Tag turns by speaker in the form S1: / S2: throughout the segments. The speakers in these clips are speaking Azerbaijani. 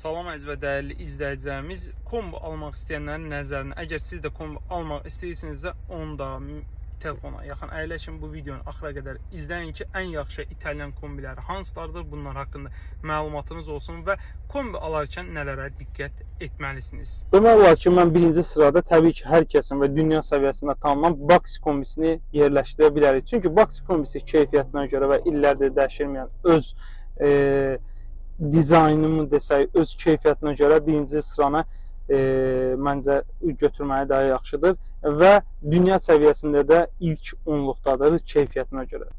S1: Salam əziz və dəyərli izləyicilərimiz, kombo almaq istəyənlərin nəzərinə, əgər siz də kombo almaq istəyirsinizsə, onda telefona yaxın əyləşin, bu videonu axıra qədər izləyin ki, ən yaxşı İtalyan kombiləri hansılardır, bunlar haqqında məlumatınız olsun və kombi alarkən nələrə diqqət etməlisiniz.
S2: Demək olar ki, mən birinci sırada təbii ki, hər kəsin və dünya səviyyəsində tanınan Baxi kombisini yerləşdirə bilərik. Çünki Baxi kombisi keyfiyyətinə görə və illərdir dəyişilməyən öz dizaynımı desək, öz keyfiyyətinə görə birinci sıranı məncə götürməyi daha yaxşıdır və dünya səviyyəsində də ilk 10-luqdadır keyfiyyətinə görə.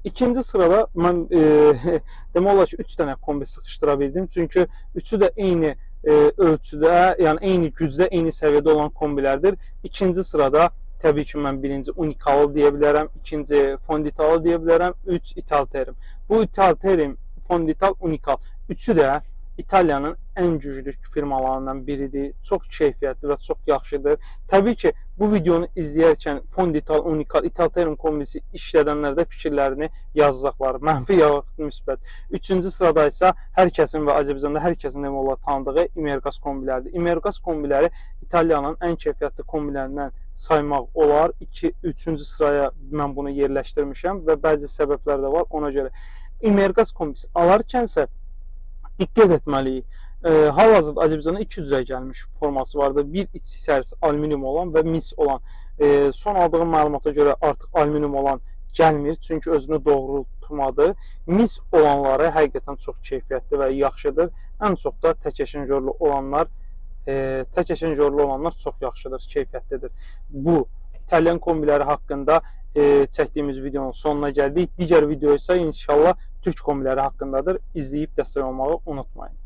S2: İkinci sırada mən demək olar ki, 3 dənə kombi sıxışdıra bildim. Çünki üçü də eyni ölçüdə, yəni eyni gücdə, eyni səviyyədə olan kombilərdir. İkinci sırada təbii ki, mən birinci Unikalı deyə bilərəm, ikinci Fonditalı deyə bilərəm, 3 Italterim. Bu Italterim, Fondital, Unikal. Üçü də İtaliyanın ən güclü firmalarından biridir. Çox keyfiyyətli və çox yaxşıdır. Təbii ki, bu videonu izləyərkən Fondital, Unikal, Italterim kombisi işlədənlər də fikirlərini yazacaqlar. Mənfi yaxud müsbət. Üçüncü sırada isə hər kəsin və Azərbaycanda hər kəsin demək olar tanıdığı Imergas kombiləridir. Imergas kombiləri İtaliyanın ən keyfiyyətli kombilərindən saymaq olar. Üçüncü sıraya mən bunu yerləşdirmişəm və bəzi səbəblər də var ona görə. Imergas kombisi alarkənsə diqqət etməliyik. Hal-hazırda Azərbaycanda 2 cürə gəlmiş forması vardır. Bir iç hissəsi alüminium olan və mis olan. Son aldığım məlumata görə artıq alüminium olan gəlmir, çünki özünü doğrultmadı. Mis olanları həqiqətən çox keyfiyyətli və yaxşıdır. Ən çox da tək eşenjorlu olanlar çox yaxşıdır, keyfiyyətlidir. Bu İtalyan kombiləri haqqında çəkdiyimiz videonun sonuna gəldik. Digər video isə inşallah Türk kombiləri haqqındadır. İzləyib dəstək olmağı unutmayın.